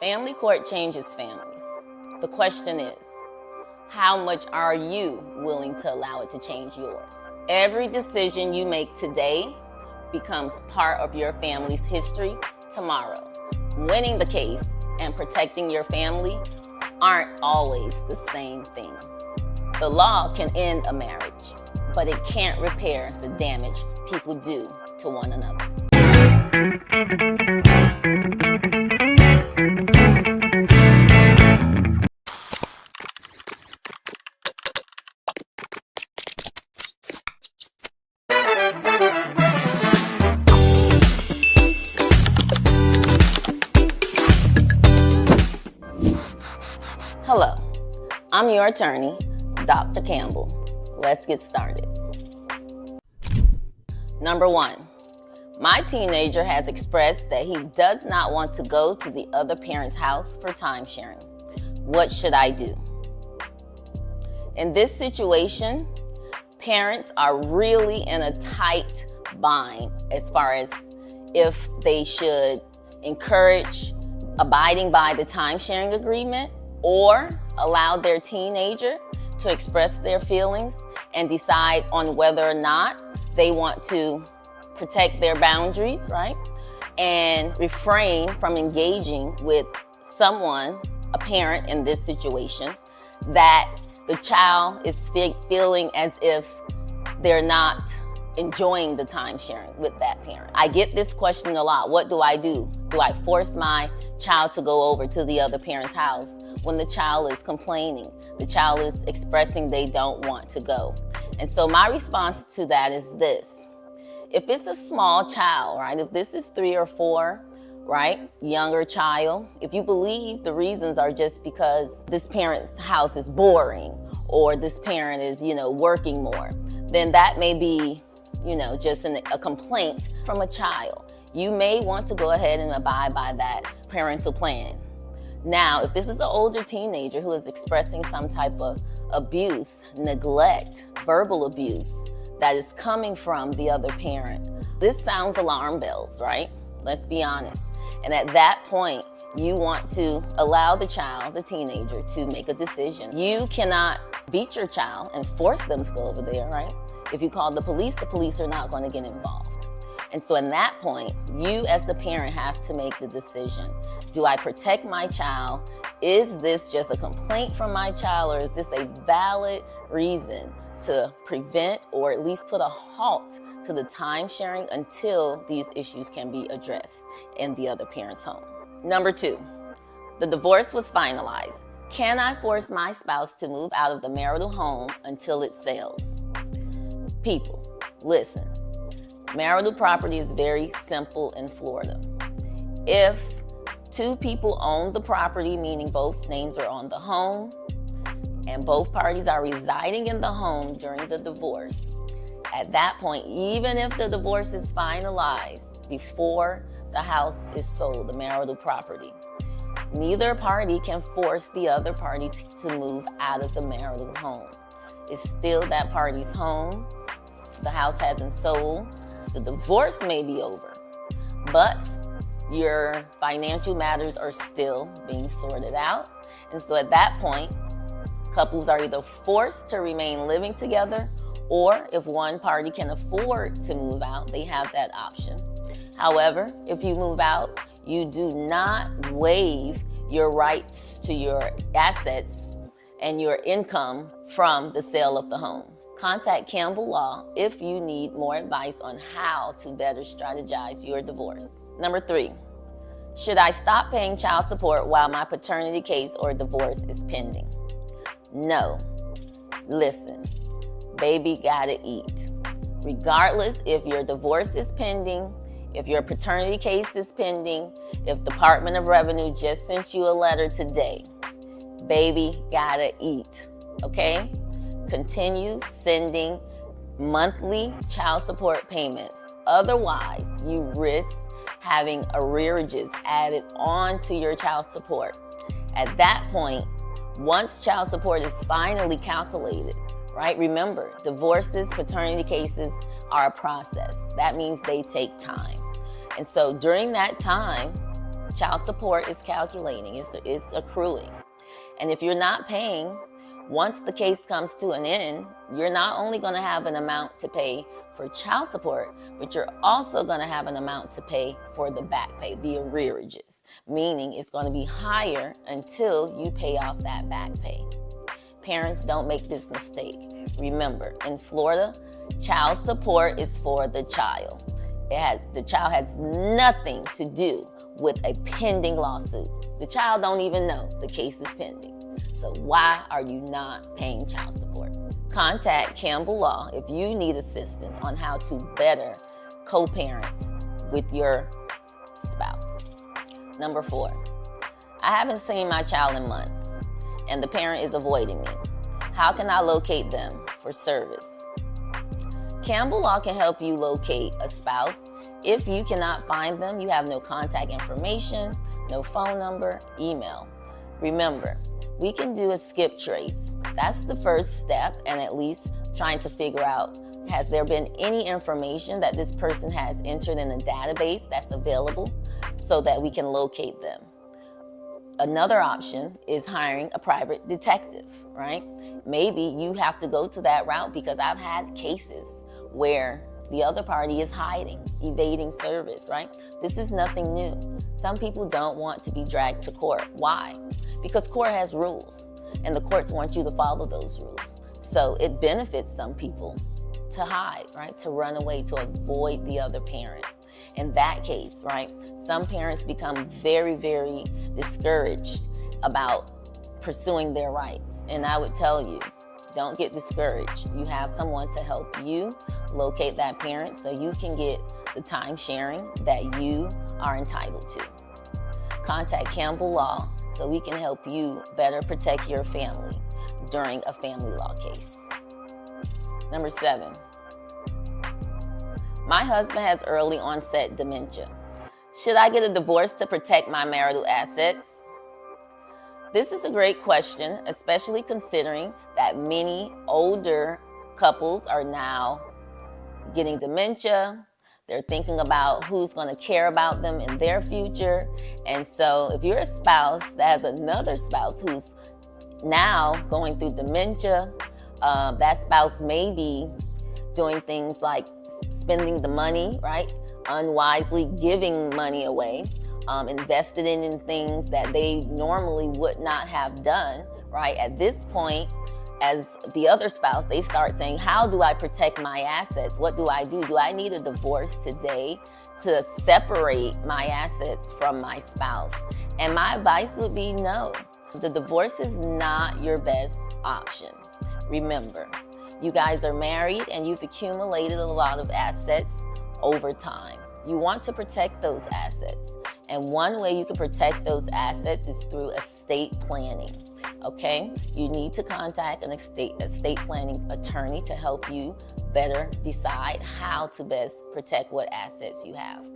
Family court changes families. The question is, how much are you willing to allow it to change yours? Every decision you make today becomes part of your family's history tomorrow. Winning the case and protecting your family aren't always the same thing. The law can end a marriage, but it can't repair the damage people do to one another. Hello, I'm your attorney, Dr. Campbell. Let's get started. Number 1, my teenager has expressed that he does not want to go to the other parent's house for time sharing. What should I do? In this situation, parents are really in a tight bind as far as if they should encourage abiding by the time sharing agreement or allow their teenager to express their feelings and decide on whether or not they want to protect their boundaries, right? And refrain from engaging with someone, a parent in this situation, that the child is feeling as if they're not enjoying the time sharing with that parent. I get this question a lot. What do I do? Do I force my child to go over to the other parent's house when the child is complaining? The child is expressing they don't want to go. And so my response to that is this. If it's a small child, right? If this is 3 or 4, right? Younger child, if you believe the reasons are just because this parent's house is boring or this parent is, working more, then that may be, just a complaint from a child. You may want to go ahead and abide by that parental plan. Now, if this is an older teenager who is expressing some type of abuse, neglect, verbal abuse that is coming from the other parent, this sounds alarm bells, right? Let's be honest. And at that point, you want to allow the child, the teenager, to make a decision. You cannot beat your child and force them to go over there, right? If you call the police are not going to get involved. And so in that point, you as the parent have to make the decision. Do I protect my child? Is this just a complaint from my child, or is this a valid reason to prevent or at least put a halt to the time sharing until these issues can be addressed in the other parent's home? Number 2, the divorce was finalized. Can I force my spouse to move out of the marital home until it sells? People, listen. Marital property is very simple in Florida. If 2 people own the property, meaning both names are on the home, and both parties are residing in the home during the divorce, at that point, even if the divorce is finalized before the house is sold, the marital property, neither party can force the other party to move out of the marital home. It's still that party's home. The house hasn't sold. The divorce may be over, but your financial matters are still being sorted out. And so at that point, couples are either forced to remain living together, or if one party can afford to move out, they have that option. However, if you move out, you do not waive your rights to your assets and your income from the sale of the home. Contact Campbell Law if you need more advice on how to better strategize your divorce. Number 3, should I stop paying child support while my paternity case or divorce is pending? No. Listen, baby gotta eat. Regardless if your divorce is pending, if your paternity case is pending, if Department of Revenue just sent you a letter today, baby gotta eat, okay? Continue sending monthly child support payments. Otherwise, you risk having arrearages added on to your child support. At that point, once child support is finally calculated, right? Remember, divorces, paternity cases are a process. That means they take time. And so during that time, child support is calculating, it's accruing. And if you're not paying, once the case comes to an end, you're not only going to have an amount to pay for child support, but you're also going to have an amount to pay for the back pay, the arrearages, meaning it's going to be higher until you pay off that back pay. Parents, don't make this mistake. Remember, in Florida, child support is for the child. The child has nothing to do with a pending lawsuit. The child don't even know the case is pending. So why are you not paying child support? Contact Campbell Law if you need assistance on how to better co-parent with your spouse. Number 4, I haven't seen my child in months and the parent is avoiding me. How can I locate them for service? Campbell Law can help you locate a spouse. If you cannot find them, you have no contact information, no phone number, email. Remember, we can do a skip trace. That's the first step, and at least trying to figure out, has there been any information that this person has entered in a database that's available so that we can locate them. Another option is hiring a private detective, right? Maybe you have to go to that route because I've had cases where the other party is hiding, evading service, right? This is nothing new. Some people don't want to be dragged to court. Why? Because court has rules and the courts want you to follow those rules. So it benefits some people to hide, right? To run away, to avoid the other parent. In that case, right, some parents become very, very discouraged about pursuing their rights. And I would tell you, don't get discouraged. You have someone to help you locate that parent so you can get the time sharing that you are entitled to. Contact Campbell Law so we can help you better protect your family during a family law case. Number 7, my husband has early onset dementia. Should I get a divorce to protect my marital assets? This is a great question, especially considering that many older couples are now getting dementia. They're thinking about who's going to care about them in their future. And so if you're a spouse that has another spouse who's now going through dementia, that spouse may be doing things like spending the money, right? Unwisely giving money away, invested in things that they normally would not have done, right? At this point, as the other spouse, they start saying, how do I protect my assets? What do I do? Do I need a divorce today to separate my assets from my spouse? And my advice would be no. The divorce is not your best option. Remember, you guys are married and you've accumulated a lot of assets over time. You want to protect those assets. And one way you can protect those assets is through estate planning. Okay? You need to contact an estate planning attorney to help you better decide how to best protect what assets you have.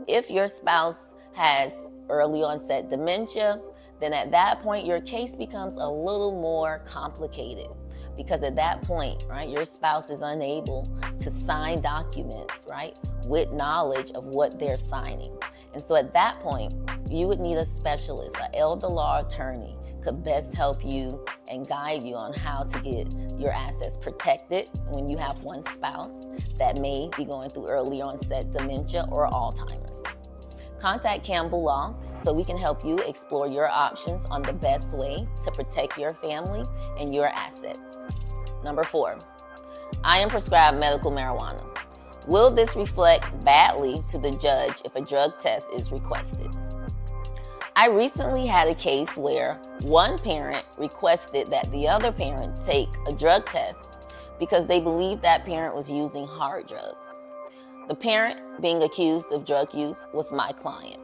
If your spouse has early onset dementia, then at that point your case becomes a little more complicated. Because at that point, right, your spouse is unable to sign documents, right, with knowledge of what they're signing. And so at that point, you would need a specialist, an elder law attorney could best help you and guide you on how to get your assets protected when you have one spouse that may be going through early onset dementia or Alzheimer's. Contact Campbell Law so we can help you explore your options on the best way to protect your family and your assets. Number 4, I am prescribed medical marijuana. Will this reflect badly to the judge if a drug test is requested? I recently had a case where one parent requested that the other parent take a drug test because they believed that parent was using hard drugs. The parent being accused of drug use was my client.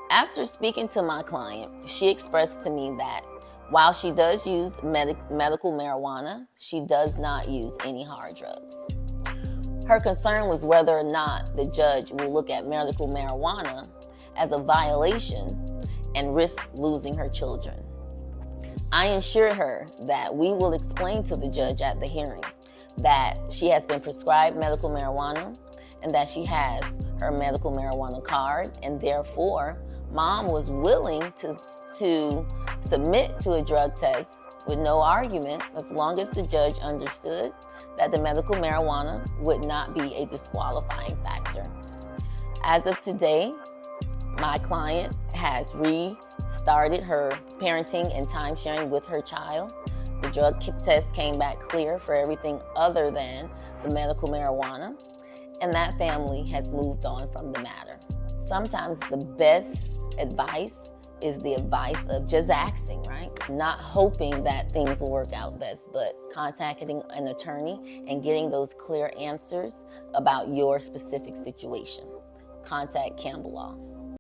After speaking to my client, she expressed to me that while she does use medical marijuana, she does not use any hard drugs. Her concern was whether or not the judge will look at medical marijuana as a violation and risk losing her children. I assured her that we will explain to the judge at the hearing that she has been prescribed medical marijuana and that she has her medical marijuana card and therefore mom was willing to submit to a drug test with no argument, as long as the judge understood that the medical marijuana would not be a disqualifying factor. As of today, my client has restarted her parenting and time sharing with her child. The drug test came back clear for everything other than the medical marijuana, and that family has moved on from the matter. Sometimes the best advice is the advice of just asking, right? Not hoping that things will work out best, but contacting an attorney and getting those clear answers about your specific situation. Contact Campbell Law.